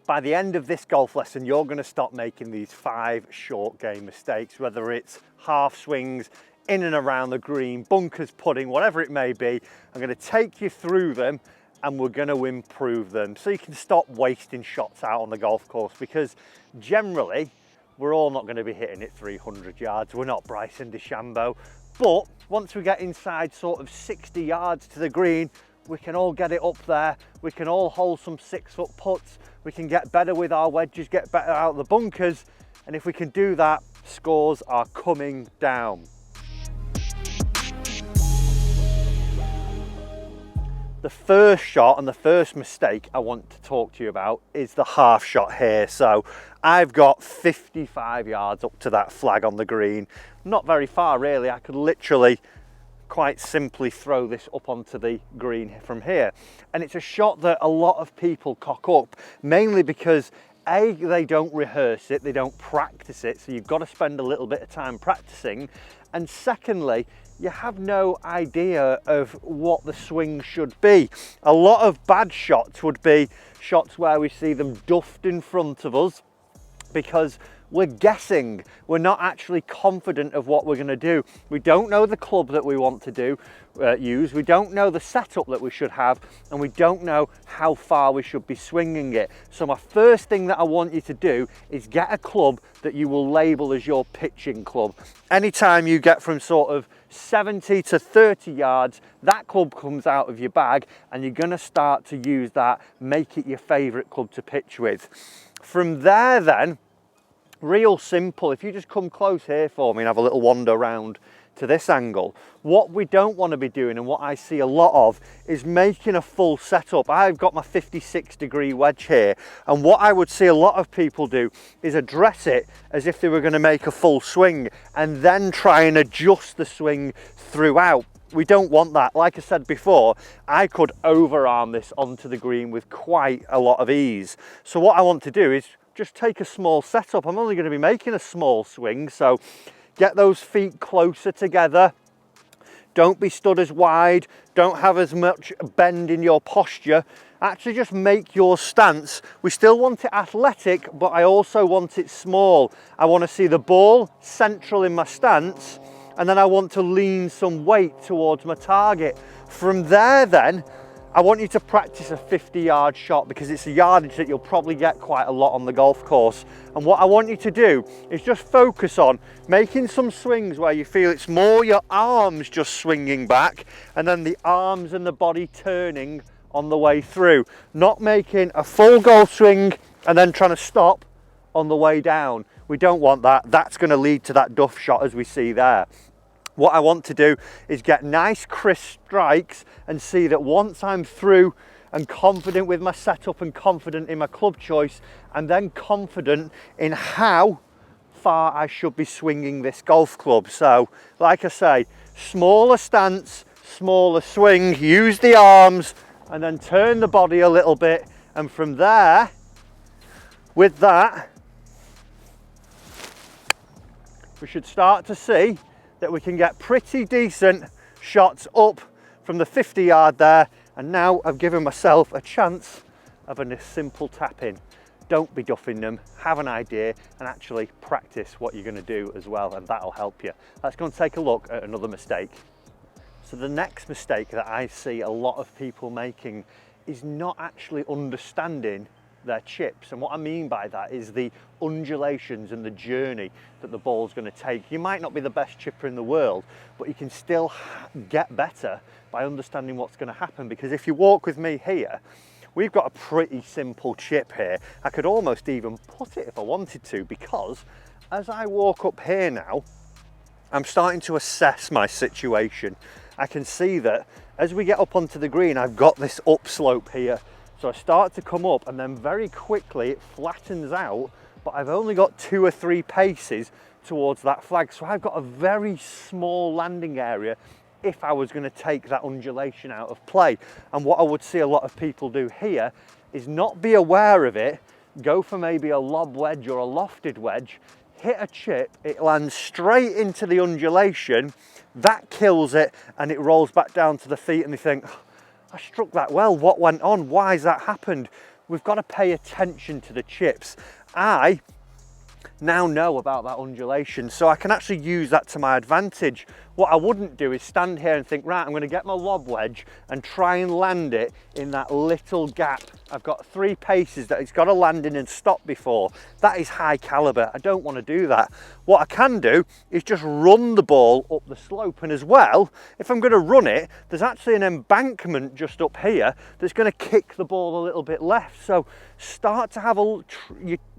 By the end of this golf lesson, you're going to stop making these 5 short game mistakes, whether it's half swings, in and around the green, bunkers, putting, whatever it may be. I'm going to take you through them and we're going to improve them so you can stop wasting shots out on the golf course, because generally we're all not going to be hitting it 300 yards. We're not Bryson DeChambeau, but once we get inside sort of 60 yards to the green, we can all get it up there. We can all hold some 6-foot putts. We can get better with our wedges, get better out of the bunkers. And if we can do that, scores are coming down. The first shot and the first mistake I want to talk to you about is the half shot here. So I've got 55 yards up to that flag on the green. Not very far really. I could literally quite simply throw this up onto the green from here. And it's a shot that a lot of people cock up, mainly because A, they don't rehearse it, they don't practice it, so you've got to spend a little bit of time practicing. And secondly, you have no idea of what the swing should be. A lot of bad shots would be shots where we see them duffed in front of us because we're guessing. We're not actually confident of what we're going to do. We don't know the club that we want to use. We don't know the setup that we should have, and we don't know how far we should be swinging it. So my first thing that I want you to do is get a club that you will label as your pitching club. Anytime you get from sort of 70 to 30 yards, that club comes out of your bag and you're going to start to use that, make it your favourite club to pitch with. From there then, real simple, if you just come close here for me and have a little wander around to this angle, what we don't want to be doing, and what I see a lot of, is making a full setup. I've got my 56-degree wedge here, and what I would see a lot of people do is address it as if they were going to make a full swing and then try and adjust the swing throughout. We don't want that. Like I said before, I could overarm this onto the green with quite a lot of ease. So what I want to do is just take a small setup. I'm only going to be making a small swing, so get those feet closer together. Don't be stood as wide. Don't have as much bend in your posture. Actually just make your stance. We still want it athletic, but I also want it small. I want to see the ball central in my stance, and then I want to lean some weight towards my target. From there then, I want you to practice a 50-yard shot, because it's a yardage that you'll probably get quite a lot on the golf course. And what I want you to do is just focus on making some swings where you feel it's more your arms just swinging back and then the arms and the body turning on the way through. Not making a full golf swing and then trying to stop on the way down. We don't want that. That's going to lead to that duff shot as we see there. What I want to do is get nice crisp strikes and see that once I'm through and confident with my setup and confident in my club choice, I'm then confident in how far I should be swinging this golf club. So, like I say, smaller stance, smaller swing, use the arms and then turn the body a little bit. And from there, with that, we should start to see that we can get pretty decent shots up from the 50 yard there. And now I've given myself a chance of a simple tap in. Don't be duffing them, have an idea and actually practice what you're going to do as well, and that'll help you. Let's go and take a look at another mistake. So the next mistake that I see a lot of people making is not actually understanding their chips. And what I mean by that is the undulations and the journey that the ball's going to take. You might not be the best chipper in the world, but you can still get better by understanding what's going to happen. Because if you walk with me here, we've got a pretty simple chip here. I could almost even put it if I wanted to, because as I walk up here now, I'm starting to assess my situation. I can see that as we get up onto the green, I've got this upslope here. So I start to come up and then very quickly it flattens out, but I've only got 2 or 3 paces towards that flag. So I've got a very small landing area if I was going to take that undulation out of play. And what I would see a lot of people do here is not be aware of it, go for maybe a lob wedge or a lofted wedge, hit a chip, it lands straight into the undulation, that kills it and it rolls back down to the feet and they think, I struck that well, what went on? Why has that happened? we've got to pay attention to the chips. I now know about that undulation, so I can actually use that to my advantage. What I wouldn't do is stand here and think, right, I'm going to get my lob wedge and try and land it in that little gap. I've got 3 paces that it's got to land in and stop before. That is high caliber. I don't want to do that. What I can do is just run the ball up the slope, and as well, if I'm going to run it, there's actually an embankment just up here that's going to kick the ball a little bit left. So start to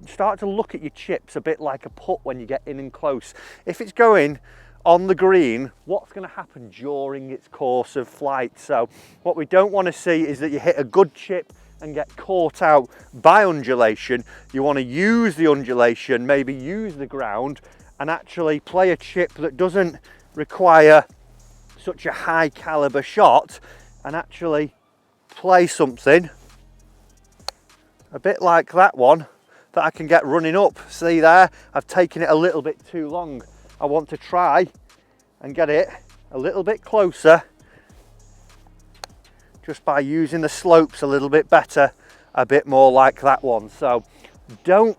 start to look at your chips a bit like a putt when you get in and close. If it's going on the green, what's going to happen during its course of flight? So what we don't want to see is that you hit a good chip and get caught out by undulation. You want to use the undulation, maybe use the ground, and actually play a chip that doesn't require such a high caliber shot, and actually play something a bit like that one that I can get running up. See there, I've taken it a little bit too long. I want to try and get it a little bit closer just by using the slopes a little bit better, a bit more like that one. So don't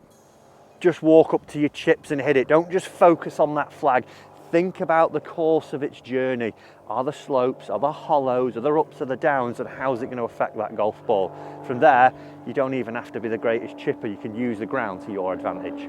just walk up to your chips and hit it. Don't just focus on that flag. Think about the course of its journey. Are the slopes, are the hollows, are the ups, are the downs, and how's it going to affect that golf ball? From there, you don't even have to be the greatest chipper. You can use the ground to your advantage.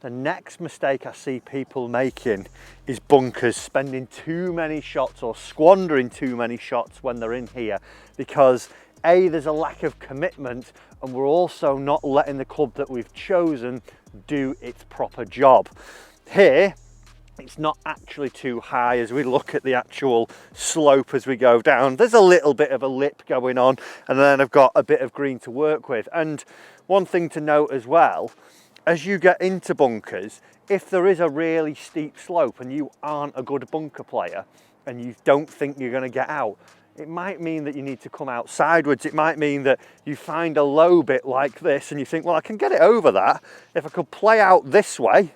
The next mistake I see people making is bunkers, spending too many shots or squandering too many shots when they're in here, because A, there's a lack of commitment, and we're also not letting the club that we've chosen do its proper job. Here, it's not actually too high as we look at the actual slope as we go down. There's a little bit of a lip going on, and then I've got a bit of green to work with. And one thing to note as well, as you get into bunkers, if there is a really steep slope and you aren't a good bunker player and you don't think you're going to get out, it might mean that you need to come out sideways. It might mean that you find a low bit like this and you think, well, I can get it over that. If I could play out this way,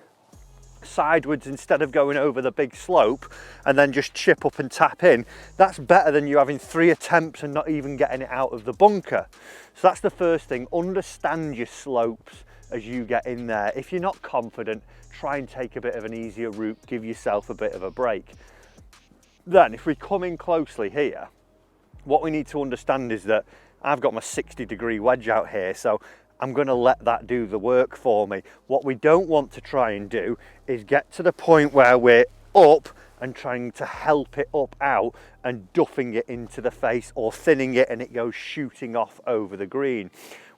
sideways instead of going over the big slope, and then just chip up and tap in, that's better than you having 3 attempts and not even getting it out of the bunker. So that's the first thing. Understand your slopes as you get in there. If you're not confident, try and take a bit of an easier route, give yourself a bit of a break. Then if we come in closely here, what we need to understand is that I've got my 60-degree wedge out here, so I'm going to let that do the work for me. What we don't want to try and do is get to the point where we're up and trying to help it up out and duffing it into the face or thinning it and it goes shooting off over the green.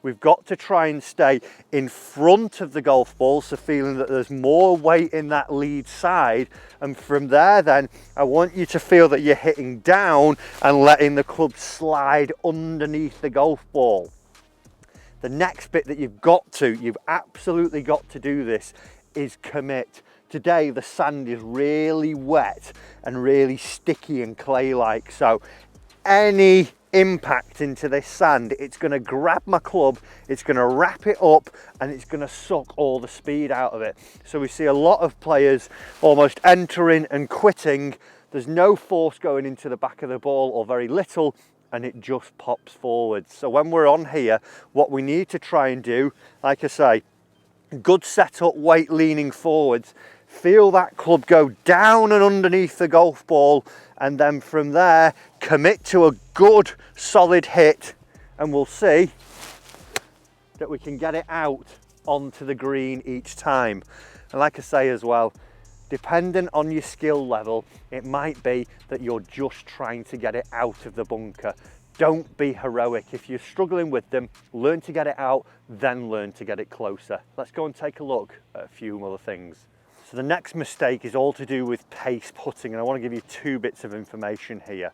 We've got to try and stay in front of the golf ball, so feeling that there's more weight in that lead side, and from there then I want you to feel that you're hitting down and letting the club slide underneath the golf ball. The next bit that you've absolutely got to do this is commit. Today the sand is really wet and really sticky and clay-like, so any impact into this sand, it's going to grab my club, it's going to wrap it up, and it's going to suck all the speed out of it. So we see a lot of players almost entering and quitting. There's no force going into the back of the ball, or very little, and it just pops forwards. So when we're on here, what we need to try and do, like I say, good setup, weight leaning forwards, feel that club go down and underneath the golf ball, and then from there commit to a good solid hit, and we'll see that we can get it out onto the green each time. And like I say as well, depending on your skill level, it might be that you're just trying to get it out of the bunker. Don't be heroic. If you're struggling with them, learn to get it out, then learn to get it closer. Let's go and take a look at a few other things. So the next mistake is all to do with pace putting, and I want to give you 2 bits of information here.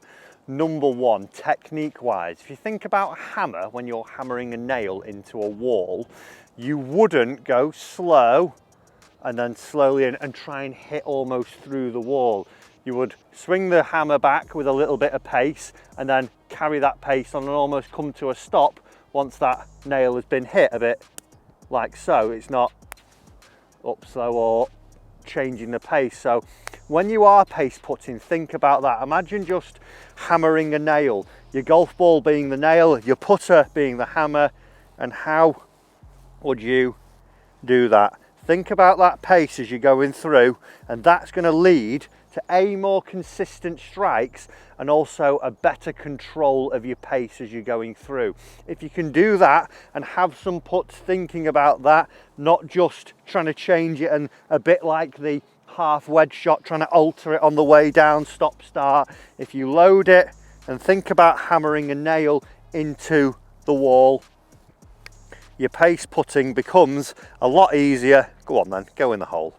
Number 1, technique wise, if you think about a hammer, when you're hammering a nail into a wall, you wouldn't go slow and then slowly in and try and hit almost through the wall. You would swing the hammer back with a little bit of pace and then carry that pace on and almost come to a stop once that nail has been hit a bit like so. It's not up slow or changing the pace. So when you are pace putting, think about that. Imagine just hammering a nail, your golf ball being the nail, your putter being the hammer, and how would you do that? Think about that pace as you're going through, and that's going to lead to more consistent strikes and also a better control of your pace as you're going through. If you can do that and have some putts thinking about that, not just trying to change it and a bit like the half wedge shot, trying to alter it on the way down, stop start. If you load it and think about hammering a nail into the wall, your pace putting becomes a lot easier. Go on then, go in the hole.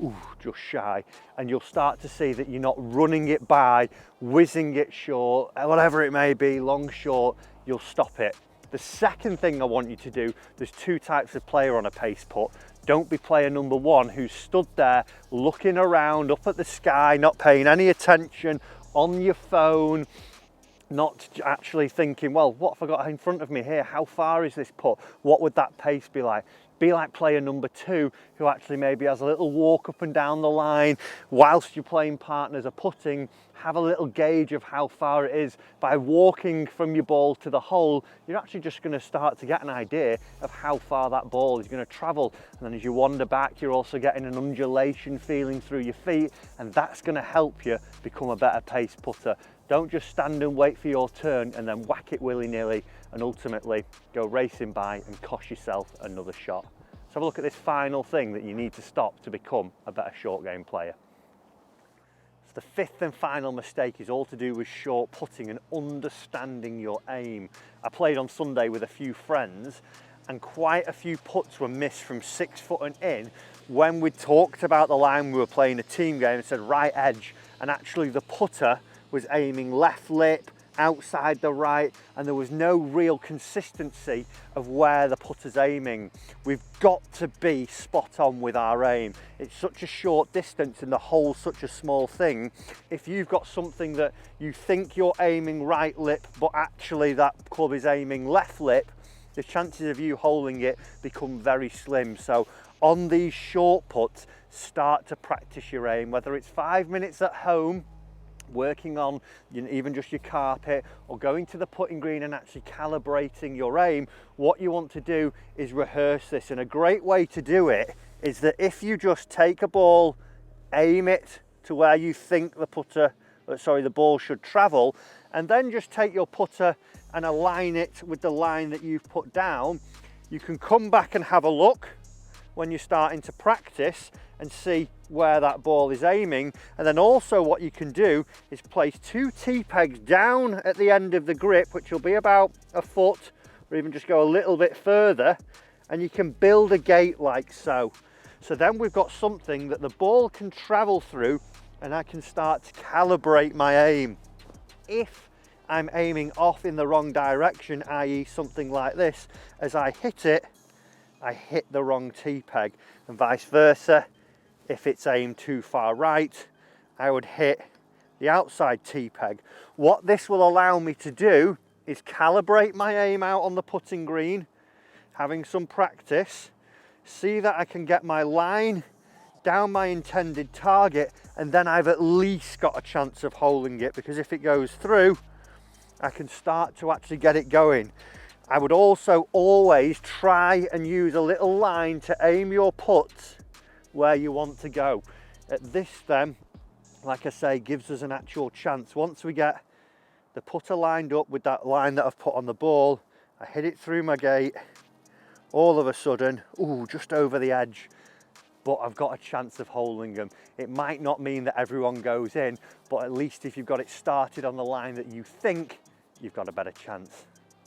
Ooh, just shy. And you'll start to see that you're not running it by, whizzing it short, whatever it may be, long, short, you'll stop it. The second thing I want you to do, there's two types of player on a pace putt. Don't be player number one who's stood there looking around up at the sky, not paying any attention, on your phone, not actually thinking, well, what have I got in front of me here? How far is this putt? What would that pace be like? Be like player number two, who actually maybe has a little walk up and down the line whilst your playing partners are putting. Have a little gauge of how far it is. By walking from your ball to the hole, you're actually just going to start to get an idea of how far that ball is going to travel. And then as you wander back, you're also getting an undulation feeling through your feet, and that's going to help you become a better pace putter. Don't just stand and wait for your turn and then whack it willy-nilly and ultimately go racing by and cost yourself another shot. Let's have a look at this final thing that you need to stop to become a better short game player. So the fifth and final mistake is all to do with short putting and understanding your aim. I played on Sunday with a few friends and quite a few putts were missed from 6 foot and in when we talked about the line. We were playing a team game and said right edge, and actually the putter was aiming left lip, outside the right, and there was no real consistency of where the putter's aiming. We've got to be spot on with our aim. It's such a short distance and the hole's such a small thing. If you've got something that you think you're aiming right lip, but actually that club is aiming left lip, the chances of you holding it become very slim. So on these short putts, start to practice your aim, whether it's 5 minutes at home, working on even just your carpet, or going to the putting green and actually calibrating your aim. What you want to do is rehearse this, and a great way to do it is that if you just take a ball, aim it to where you think the ball should travel, and then just take your putter and align it with the line that you've put down, you can come back and have a look when you're starting to practice and see where that ball is aiming. And then also what you can do is place 2 T-pegs down at the end of the grip, which will be about a foot, or even just go a little bit further, and you can build a gate like so. So then we've got something that the ball can travel through, and I can start to calibrate my aim. If I'm aiming off in the wrong direction, i.e. something like this, as I hit it, I hit the wrong T-peg, and vice versa. If it's aimed too far right, I would hit the outside T-peg. What this will allow me to do is calibrate my aim out on the putting green, having some practice, see that I can get my line down my intended target, and then I've at least got a chance of holding it, because if it goes through, I can start to actually get it going. I would also always try and use a little line to aim your putts where you want to go. At this then, like I say, gives us an actual chance. Once we get the putter lined up with that line that I've put on the ball, I hit it through my gate, all of a sudden, ooh, just over the edge, but I've got a chance of holding them. It might not mean that everyone goes in, but at least if you've got it started on the line that you think, you've got a better chance.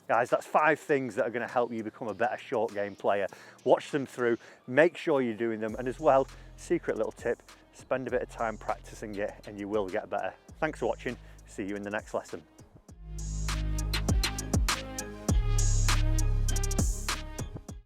Guys, that's 5 things that are going to help you become a better short game player. Watch them through, make sure you're doing them, and as well, secret little tip, spend a bit of time practicing it and you will get better. Thanks for watching, see you in the next lesson.